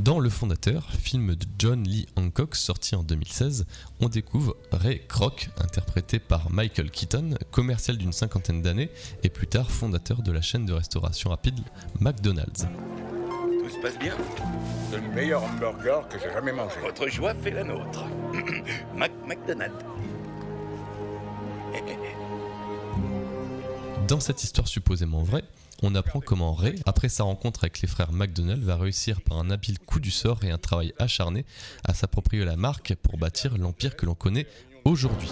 Dans Le Fondateur, film de John Lee Hancock sorti en 2016, on découvre Ray Kroc, interprété par Michael Keaton, commercial d'une cinquantaine d'années et plus tard fondateur de la chaîne de restauration rapide McDonald's. Tout se passe bien? C'est le meilleur hamburger que j'ai jamais mangé. Votre joie fait la nôtre. McDonald's. Dans cette histoire supposément vraie, on apprend comment Ray, après sa rencontre avec les frères McDonald, va réussir par un habile coup du sort et un travail acharné à s'approprier la marque pour bâtir l'empire que l'on connaît aujourd'hui.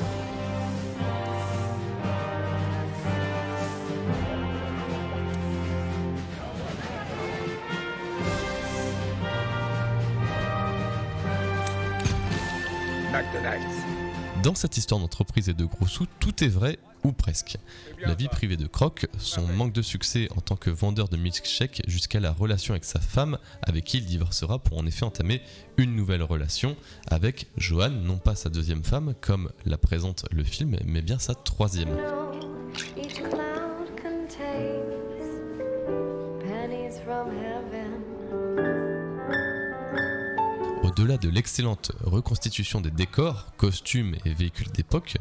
McDonald's. Dans cette histoire d'entreprise et de gros sous, tout est vrai, ou presque. La vie privée de Kroc, son manque de succès en tant que vendeur de milkshakes jusqu'à la relation avec sa femme, avec qui il divorcera pour en effet entamer une nouvelle relation avec Joanne, non pas sa deuxième femme, comme la présente le film, mais bien sa troisième. Each cloud contains pennies from heaven. Au-delà de l'excellente reconstitution des décors, costumes et véhicules d'époque,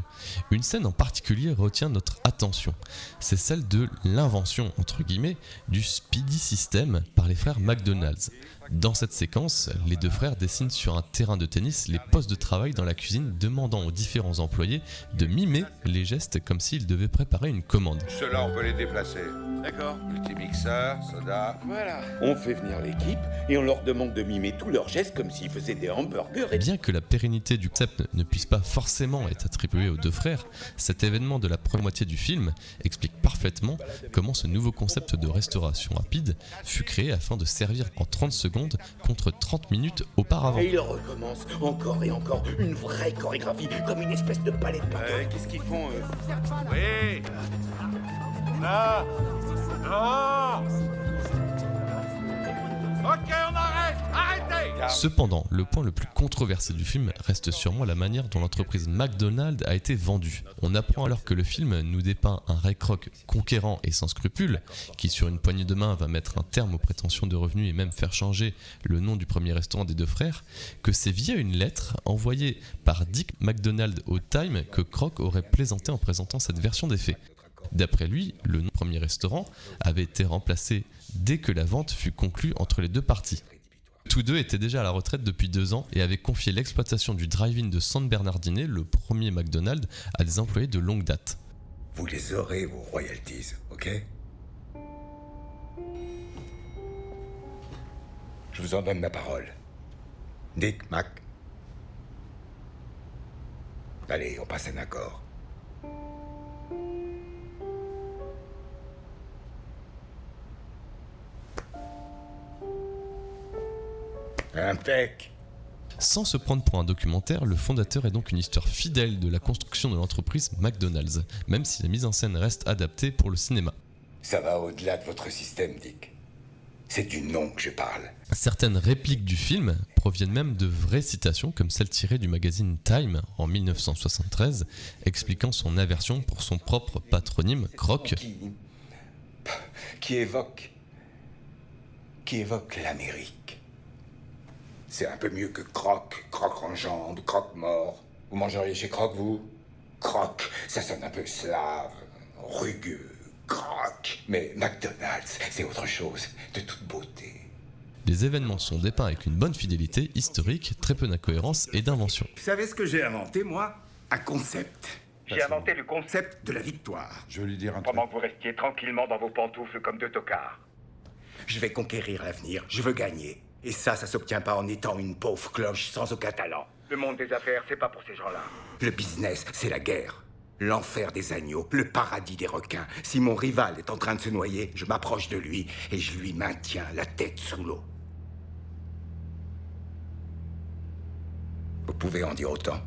une scène en particulier retient notre attention. C'est celle de l'invention, entre guillemets, du Speedy System par les frères McDonald's. Dans cette séquence, les deux frères dessinent sur un terrain de tennis les postes de travail dans la cuisine, demandant aux différents employés de mimer les gestes comme s'ils devaient préparer une commande. Ceux-là, on peut les déplacer. D'accord. Multimixeur, soda. Voilà. On fait venir l'équipe et on leur demande de mimer tous leurs gestes comme s'ils faisaient des hamburgers et... Bien que la pérennité du concept ne puisse pas forcément être attribuée aux deux frères, cet événement de la première moitié du film explique parfaitement comment ce nouveau concept de restauration rapide fut créé afin de servir en 30 secondes contre 30 minutes auparavant. Et ils recommencent encore et encore, une vraie chorégraphie, comme une espèce de ballet de pâte. Qu'est-ce qu'ils font, eux? Oui. Là. Non. Ok, on arrête. Arrêtez. Cependant, le point le plus controversé du film reste sûrement la manière dont l'entreprise McDonald's a été vendue. On apprend alors que le film nous dépeint un Ray Kroc conquérant et sans scrupules, qui sur une poignée de main va mettre un terme aux prétentions de revenus et même faire changer le nom du premier restaurant des deux frères, que c'est via une lettre envoyée par Dick McDonald au Time que Kroc aurait plaisanté en présentant cette version des faits. D'après lui, le nom du premier restaurant avait été remplacé dès que la vente fut conclue entre les deux parties. Tous deux étaient déjà à la retraite depuis 2 ans et avaient confié l'exploitation du drive-in de San Bernardino, le premier McDonald's, à des employés de longue date. Vous les aurez, vos royalties, ok? Je vous en donne ma parole. Dick, Mac. Allez, on passe un accord. Impec. Sans se prendre pour un documentaire, Le Fondateur est donc une histoire fidèle de la construction de l'entreprise McDonald's, même si la mise en scène reste adaptée pour le cinéma. Ça va au-delà de votre système, Dick. C'est du nom que je parle. Certaines répliques du film proviennent même de vraies citations, comme celle tirée du magazine Time en 1973, expliquant son aversion pour son propre patronyme, Kroc. Qui évoque l'Amérique. C'est un peu mieux que croque en jambe, croque-mort. Vous mangeriez chez Croque, vous? Croque, ça sonne un peu slave, rugueux, croque. Mais McDonald's, c'est autre chose, de toute beauté. Les événements sont dépeints avec une bonne fidélité historique, très peu d'incohérence et d'invention. Vous savez ce que j'ai inventé, moi? Un concept. J'ai inventé le concept Concept de la victoire. Je veux lui dire un truc. pendant que vous restiez tranquillement dans vos pantoufles comme deux tocards. Je vais conquérir l'avenir, je veux gagner. Et ça s'obtient pas en étant une pauvre cloche sans aucun talent. Le monde des affaires, c'est pas pour ces gens-là. Le business, c'est la guerre. L'enfer des agneaux, le paradis des requins. Si mon rival est en train de se noyer, je m'approche de lui et je lui maintiens la tête sous l'eau. Vous pouvez en dire autant?